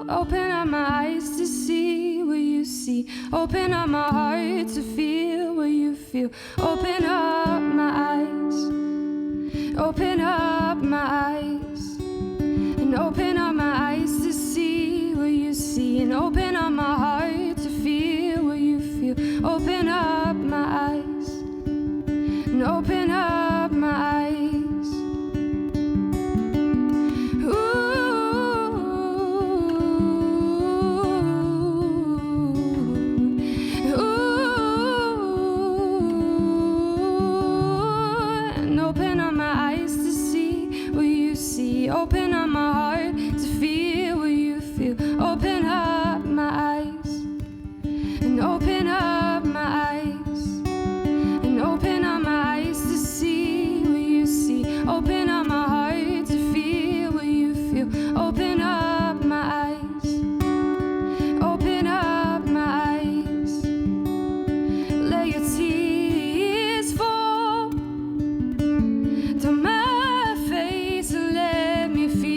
Open up my eyes to see what you see. Open up my heart to feel what you feel. Open up my eyes. Open up my eyes. And open up my eyes to see what you see. And open up my heart to feel what you feel. Open up my eyes. And open up my eyes. Open up my heart to feel what you feel. Open up my eyes. And open up my eyes. And open up my eyes to see what you see. Open up my heart to feel what you feel. Open up my eyes. Open up my eyes. Let your tears fall down my face and let me feel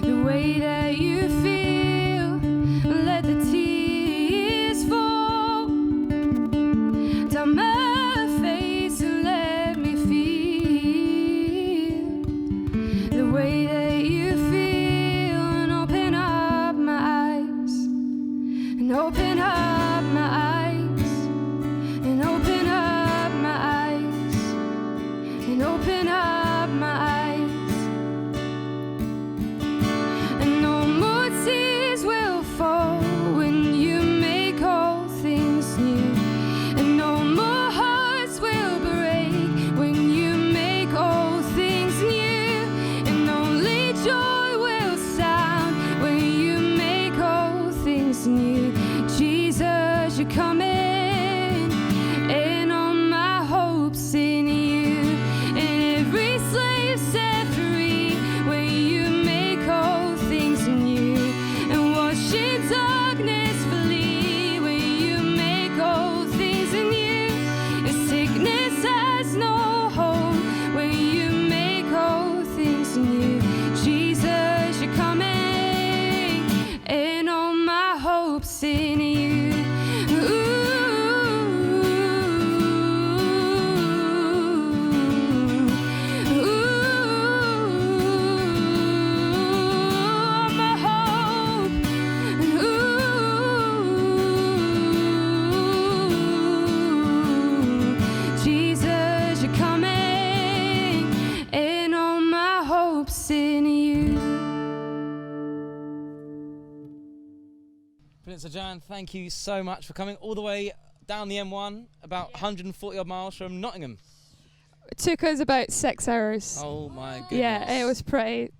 the way that you feel. Let the tears fall down my face and let me feel the way that you feel. And open up my eyes. And open up my eyes. And open up my eyes. And open up my eyes. And no more tears will fall when you make all things new. And no more hearts will break when you make all things new. And only joy will sound when you make all things new. Jesus, you're coming, and all my hopes in you. And every slave set free when you make all things new. And watching darkness flee when you make all things new. And sickness has no hold when you make all things new. Jesus, you're coming, and all my hopes in you. Jesus, you're coming, and all my hopes in you. Brilliant. So Joanne, thank you so much for coming all the way down the M1, about 140 odd miles from Nottingham. It took us about 6 hours. Oh my goodness. Yeah, it was pretty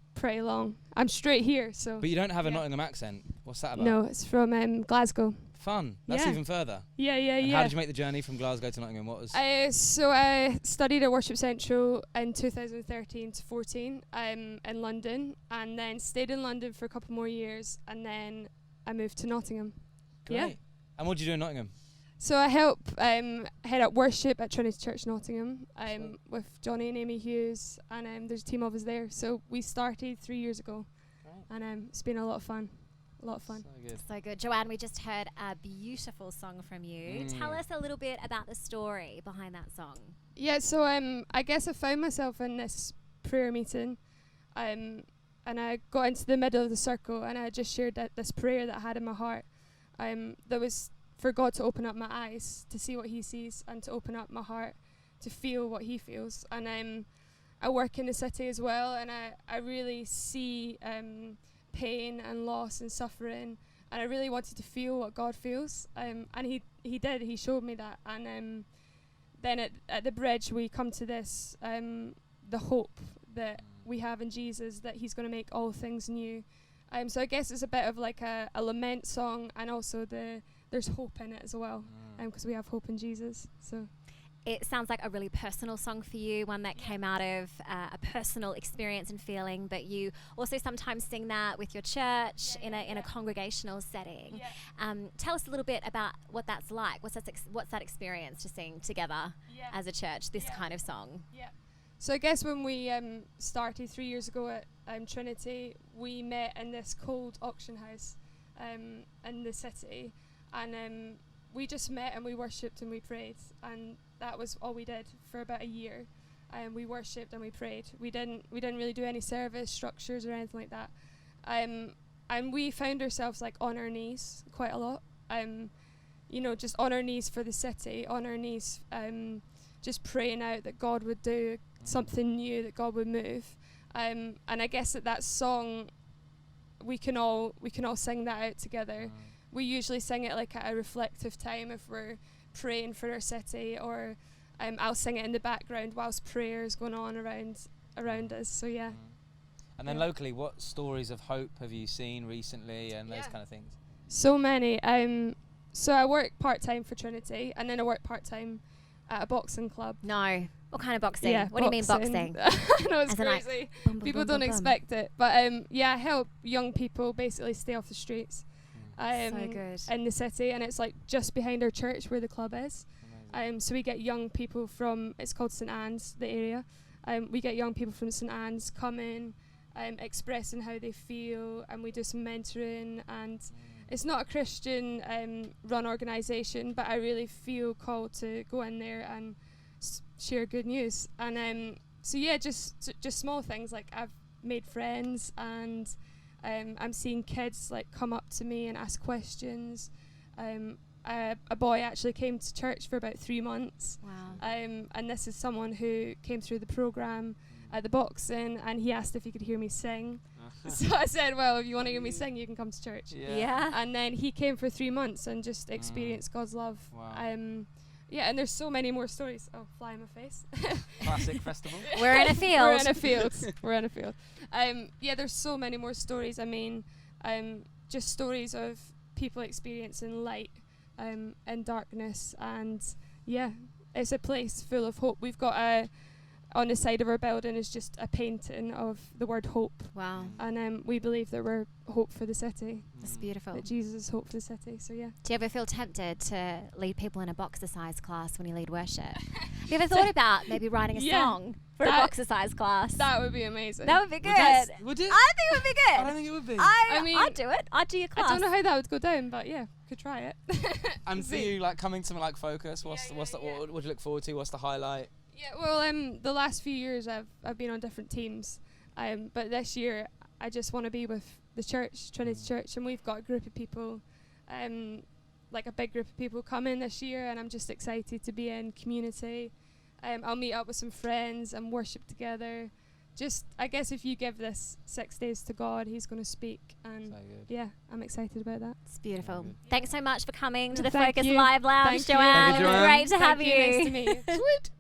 long. I'm straight here, so. But you don't have a Yeah. Nottingham accent. What's that about? No, it's from Glasgow. Fun. That's Yeah. even further. Yeah. And how did you make the journey from Glasgow to Nottingham? What was? So I studied at Worship Central in 2013 to 14 in London, and then stayed in London for a couple more years, and then I moved to Nottingham. Great. Yeah. And what did you do in Nottingham? So I help head up worship at Trinity Church Nottingham with Johnny and Amy Hughes, and there's a team of us there. So we started 3 years ago, and it's been a lot of fun. So good. So good. Joanne, we just heard a beautiful song from you. Tell us a little bit about the story behind that song. Yeah, so I guess I found myself in this prayer meeting, and I got into the middle of the circle, and I just shared this prayer that I had in my heart, that was for God to open up my eyes to see what He sees, and to open up my heart to feel what He feels. And I work in the city as well, and I really see pain and loss and suffering, and I really wanted to feel what God feels, and he did. He showed me that, and then at the bridge we come to this the hope that we have in Jesus, that He's going to make all things new. So I guess it's a bit of like a lament song, and also there's hope in it as well, because we have hope in Jesus. So It sounds like a really personal song for you, one that came out of a personal experience and feeling, but you also sometimes sing that with your church in a congregational setting. Tell us a little bit about what that's like. What's that experience to sing together as a church, this kind of song? So I guess when we started 3 years ago at Trinity, we met in this cold auction house in the city, and we just met and we worshipped and we prayed, and that was all we did for about a year. We worshipped and we prayed. We didn't really do any service structures or anything like that. And we found ourselves like on our knees quite a lot. Just on our knees for the city, on our knees, just praying out that God would do something new, that God would move. And I guess that song, we can all sing that out together. We usually sing it like at a reflective time if we're praying for our city, or I'll sing it in the background whilst prayer is going on around us. So yeah. And then locally, what stories of hope have you seen recently, and those kind of things? So many. So I work part-time for Trinity, and then I work part-time at a boxing club. No. What kind of boxing? Yeah, what do you mean boxing? I know, it's As in, like, crazy. boom, boom, People boom, don't boom, expect it. But I help young people basically stay off the streets So good. in the city, and it's like just behind our church where the club is. So we get young people from, it's called St Anne's, the area. We get young people from St Anne's come in, expressing how they feel, and we do some mentoring. And it's not a Christian run organisation, but I really feel called to go in there and share good news. And just small things, like I've made friends, and I'm seeing kids like come up to me and ask questions. A boy actually came to church for about 3 months. Wow. And this is someone who came through the programme at the boxing, and he asked if he could hear me sing. So I said, well, if you want to hear me sing, you can come to church. Yeah. And then he came for 3 months and just experienced God's love. Wow. And there's so many more stories. Oh, fly in my face. Classic festival. We're in a field. We're in a field. We're in a field. There's so many more stories. I mean, just stories of people experiencing light in darkness, and it's a place full of hope. We've got on the side of our building is just a painting of the word hope. Wow. And we believe that we're hope for the city. That's beautiful. That Jesus is hope for the city. So yeah. Do you ever feel tempted to lead people in a boxercise class when you lead worship? Have you ever thought about maybe writing a song for a boxercise class? That would be amazing. That would be good. Would it? I think it would be good. I don't think it would be. I mean, I'd do it. I'd do your class. I don't know how that would go down, but yeah, could try it. And for you, like coming to like Focus, what would you look forward to? What's the highlight? Yeah, well, the last few years I've been on different teams, but this year I just want to be with the church, Trinity Church, and we've got a group of people, like a big group of people coming this year, and I'm just excited to be in community. I'll meet up with some friends and worship together. Just, I guess if you give this 6 days to God, He's going to speak, and I'm excited about that. It's beautiful. Good. Thanks so much for coming to the Thank Focus you. Live Lounge, Thank you. Joanne. Thank you, It was Joanne. great to have you. Nice to meet you. Sweet.